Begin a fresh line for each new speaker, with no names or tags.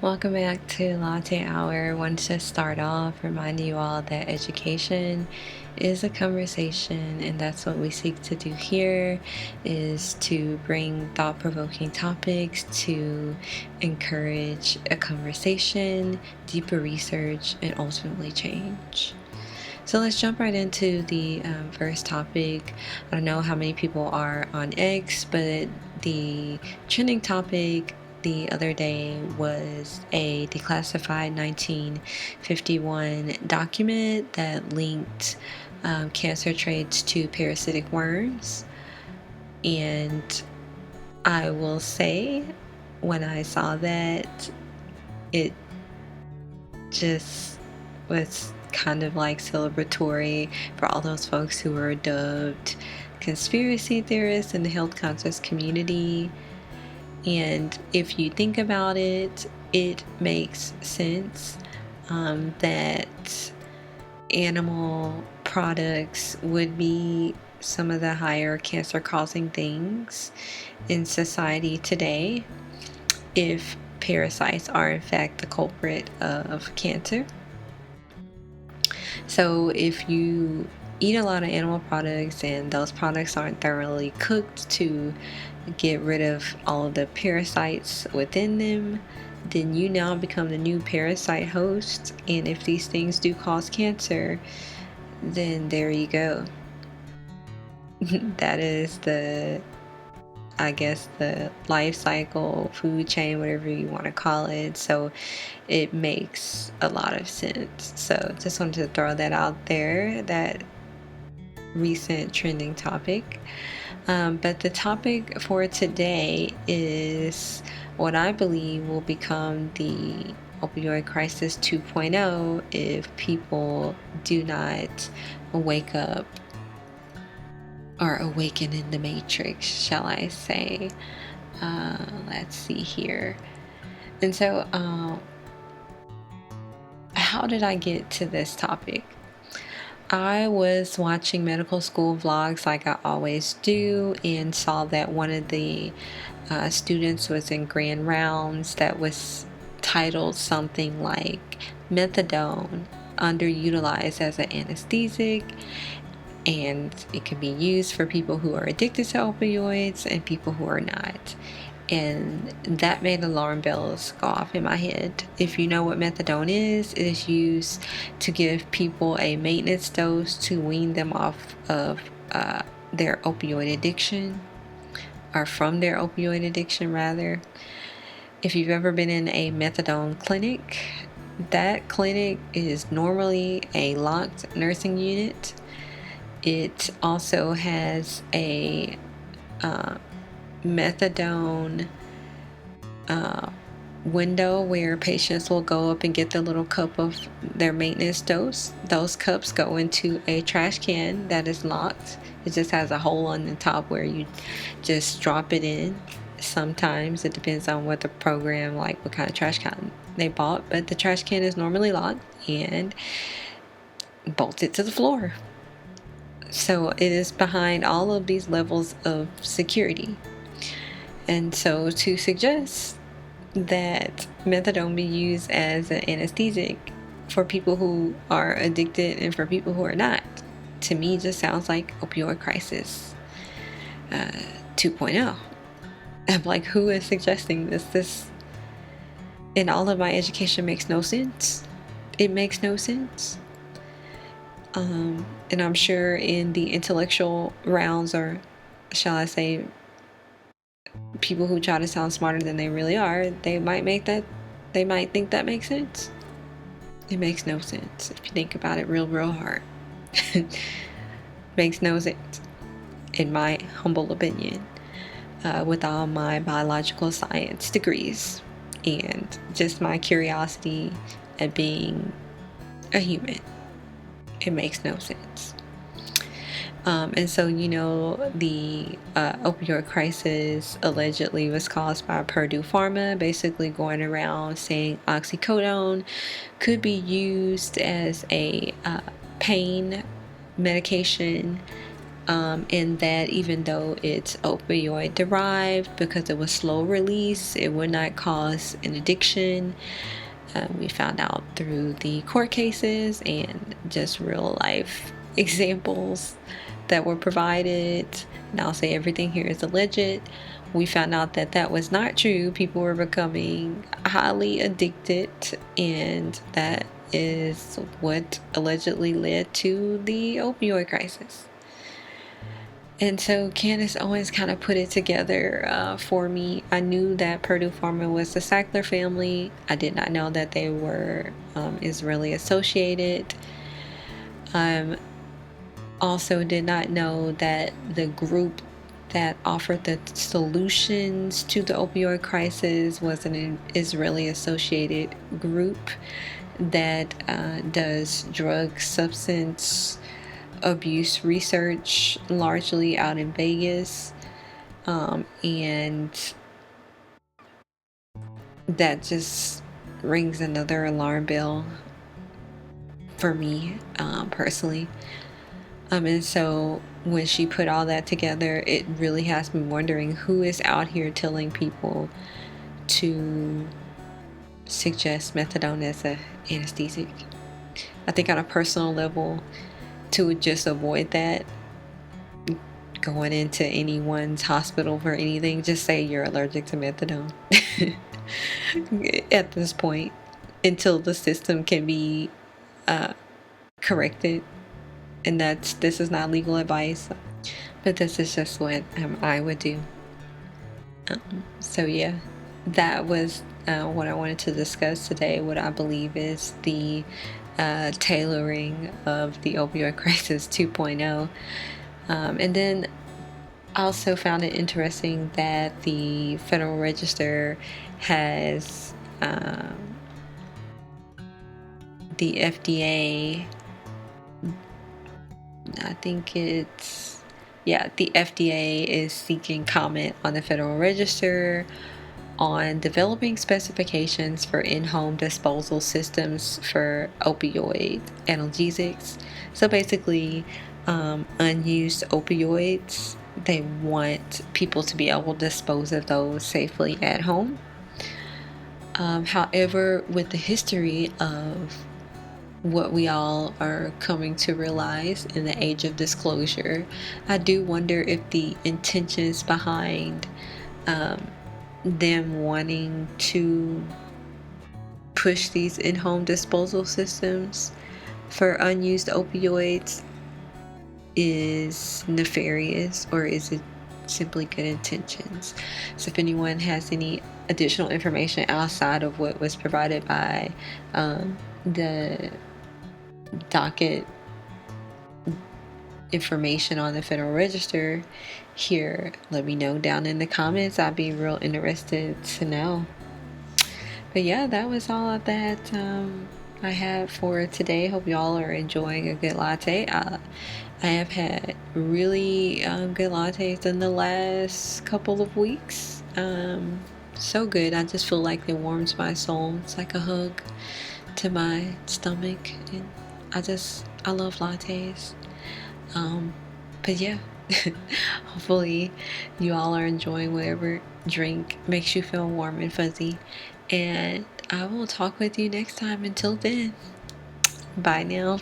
Welcome back to Latte Hour. I want to start off reminding you all that education is a conversation, and that's what we seek to do here, is to bring thought-provoking topics to encourage a conversation, deeper research, and ultimately change. So let's jump right into the first topic. I don't know how many people are on X, but the trending topic the other day was a declassified 1951 document that linked cancer traits to parasitic worms. And I will say, when I saw that, it just was kind of like celebratory for all those folks who were dubbed conspiracy theorists in the health conscious community. And if you think about it, it makes sense that animal products would be some of the higher cancer causing things in society today if parasites are in fact the culprit of cancer. So if you eat a lot of animal products and those products aren't thoroughly cooked to get rid of all of the parasites within them, then you now become the new parasite host. And if these things do cause cancer, then there you go. That is the life cycle, food chain, whatever you want to call it. So it makes a lot of sense. So just wanted to throw that out there, that recent trending topic. But the topic for today is what I believe will become the opioid crisis 2.0 if people do not wake up or awaken in the matrix, shall I say. Let's see here. And so, how did I get to this topic? I was watching medical school vlogs like I always do, and saw that one of the students was in grand rounds that was titled something like methadone underutilized as an anesthetic, and it can be used for people who are addicted to opioids and people who are not. And that made alarm bells go off in my head. If you know what methadone is, it is used to give people a maintenance dose to wean them off of their opioid addiction, or from their opioid addiction rather. If you've ever been in a methadone clinic, that clinic is normally a locked nursing unit. It also has a methadone window where patients will go up and get the little cup of their maintenance dose. Those cups go into a trash can that is locked. It just has a hole on the top where you just drop it in. Sometimes it depends on what the program, like what kind of trash can they bought, but the trash can is normally locked and bolted to the floor. So it is behind all of these levels of security. And so to suggest that methadone be used as an anesthetic for people who are addicted and for people who are not, to me just sounds like opioid crisis 2.0. I'm like, who is suggesting this? This in all of my education makes no sense. It makes no sense. And I'm sure in the intellectual rounds, or shall I say, people who try to sound smarter than they really are, they might think that makes sense. It makes no sense if you think about it real hard. Makes no sense, in my humble opinion, with all my biological science degrees and just my curiosity at being a human. It makes no sense. And so, the opioid crisis allegedly was caused by Purdue Pharma, basically going around saying oxycodone could be used as a pain medication and that even though it's opioid derived, because it was slow release, it would not cause an addiction. We found out through the court cases and just real life examples that were provided. And I'll say everything here is alleged. We found out that that was not true. People were becoming highly addicted, and that is what allegedly led to the opioid crisis. And so Candace Owens kind of put it together for me. I knew that Purdue Pharma was the Sackler family. I did not know that they were Israeli associated. Also did not know that the group that offered the solutions to the opioid crisis was an Israeli associated group that does drug substance abuse research largely out in Vegas, and that just rings another alarm bell for me personally. And so when she put all that together, it really has me wondering who is out here telling people to suggest methadone as an anesthetic. I think on a personal level, to just avoid that, going into anyone's hospital for anything, just say you're allergic to methadone at this point, until the system can be corrected. And this is not legal advice, but this is just what I would do. So yeah, that was what I wanted to discuss today, what I believe is the tailoring of the opioid crisis 2.0. And then I also found it interesting that the Federal Register has the FDA, I think it's, yeah, the FDA is seeking comment on the Federal Register on developing specifications for in-home disposal systems for opioid analgesics. So basically, unused opioids, they want people to be able to dispose of those safely at home. However, with the history of what we all are coming to realize in the age of disclosure, I do wonder if the intentions behind them wanting to push these in-home disposal systems for unused opioids is nefarious, or is it simply good intentions? So if anyone has any additional information outside of what was provided by the docket information on the Federal Register here, let me know down in the comments. I'd be real interested to know. But yeah, that was all that I had for today. Hope y'all are enjoying a good latte. I have had really good lattes in the last couple of weeks. So good. I just feel like it warms my soul. It's like a hug to my stomach, and I love lattes. But yeah, hopefully you all are enjoying whatever drink makes you feel warm and fuzzy, and I will talk with you next time. Until then, bye now.